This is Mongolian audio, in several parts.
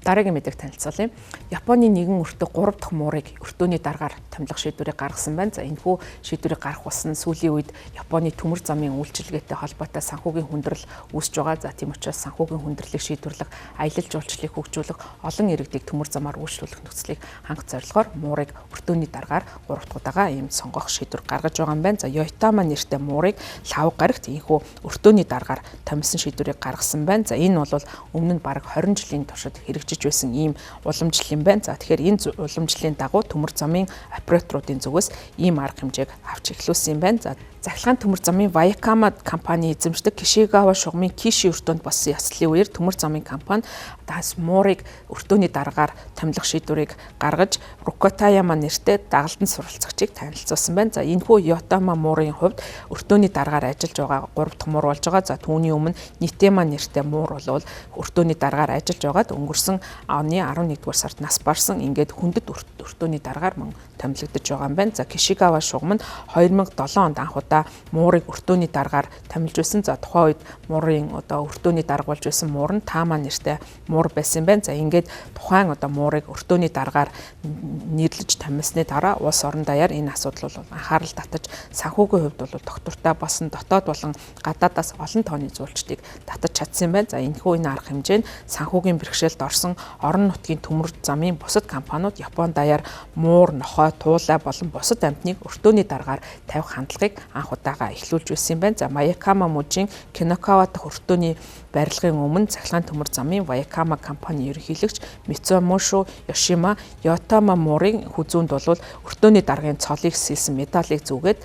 Дараагийн мэдээг танилцуулъя. Японы нэгэн өртөө 3 дахь муурыг өртөөний дараагаар томилох шийдвэрийг гаргасан байна. За энэхүү шийдвэрийг гаргах болсон сүүлийн үед Японы төмөр замын үйлчилгээтэй холбоотой санхүүгийн хүндрэл үүсэж байгаа. За тийм учраас санхүүгийн хүндрэлийг шийдвэрлэх, аялал жуулчлалыг хөгжүүлэх, олон иргэдийг төмөр замаар үйлчлүүлэх нөхцөлийг хангах зорилгоор муурыг өртөөний дараагаар 3 дахь удаага ийм сонгох шийдвэр гаргаж байгаа юм байна. За Yoitama нэртэй муурыг лав гарагт энэхүү өртөөний дараагаар томилсон шийдвэрийг гаргасан байна. За энэ бол өмнө нь бараг 20 жилийн туршид хэрэгжиж байсан ийм уламжлал юм байна. За тэгэхээр энэ уламжлалын дагуу төмөр замын операторуудын зүгээс ийм арга хэмжээг авч эхлүүлсэн юм байна. За захиргааны төмөр замын Ваякама компани эзэмшдэг Кишигава шугамын Киши өртөөнд болсон яслалын үеэр төмөр замын компани тас муурыг өртөөний дараагаар томилох шийдвэрийг гаргаж Рукотаяма нэртэй дагалдан суралцагчийг танилцуулсан байна. За энэхүү Yoitama муурын хувьд өртөөний дараагаар ажиллаж байгаа 3 дахь муур болж байгаа. За түүний өмнө Nitema нэртэй муур бол өртөөний дараагаар ажиллаж байгаад өнгөрсөн оны 11-р сард нас барсан. Ингээд хүндэт өртөөний дараагаар мөн томилогдож байгаа юм байна. За Кишигава шугам нь 2007 онд анх удаа муурыг өртөөний дараагаар томилж байсан. За тухайн үед муурын өртөөний дарга болж байсан муур нь Тама нэртэй муур байсан юм байна. За ингээд тухайн муурыг өртөөний дараагаар нэрлэж томилсны дараа улс орон даяар энэ асуудал бол анхаарал татаж санхүүгийн хувьд бол доктортой басан дотоод болон гадаадаас олон тооны зуулчдыг татаж чадсан юм байна. За энэхүү энэ арга хэмжээ нь санхүүгийн бэрхшээлд орсон орон нутгийн төмөр замын бусад компаниуд Японы даяар муур, нохой, туулай болон бусад амьтныг өртөөний дараагаар тавих хандлагыг анх удаага эхлүүлж байсан юм байна. За Ваякама мужийн Кинокава дахь өртөөний барилгын өмнө цахилгаан төмөр замын Ваякама компани ерөнхийлөгч Мицумошо Yoshima Yoitama муурын хүзүүнд бол өртөөний даргын цолыг сэлсэн медалийг зүүгээд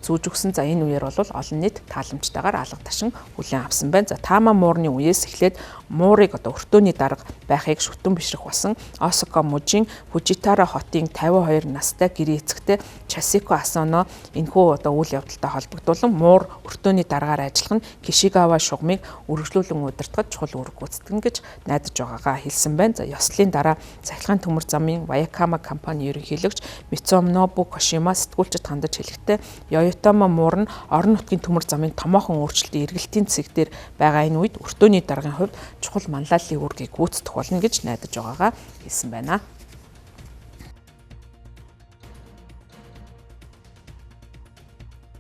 зүүж өгсөн. За энэ үеэр бол олон нийт тааламжтайгаар алга ташин хүлээн авсан байна. За Тама муурны үеэс эхлээд муурыг өртөөний дарга байхыг шүтэн бишрэх болсон Осака мужийн Фужитара хотын 52 настай гэрээ эцэгтэй Часико Асано энэхүү үйл явдалтай холбогдуулан муур өртөөний дараагаар ажиллах нь Кишигава шугамыг үргэлжлүүлэн удирдахад чухал үүрэг гүйцэтгэн гэж найдаж байгаагаа хэлсэн байна. За ёслолын дараа цахилгаан төмөр замын Ваякама компани ерөнхийлөгч Мицумнобу Кошима сэтгүүлчид хандаж хэлэхдээ Yoitama муур нь орон нутгийн төмөр замын томоохон өөрчлөлтийн эргэлтийн цэг дээр байгаа энэ үед өртөөний даргын хувьд чухал манлайллын үүргийг гүйцэтгэх болно гэж найдаж байгаагаа хэлсэн байна.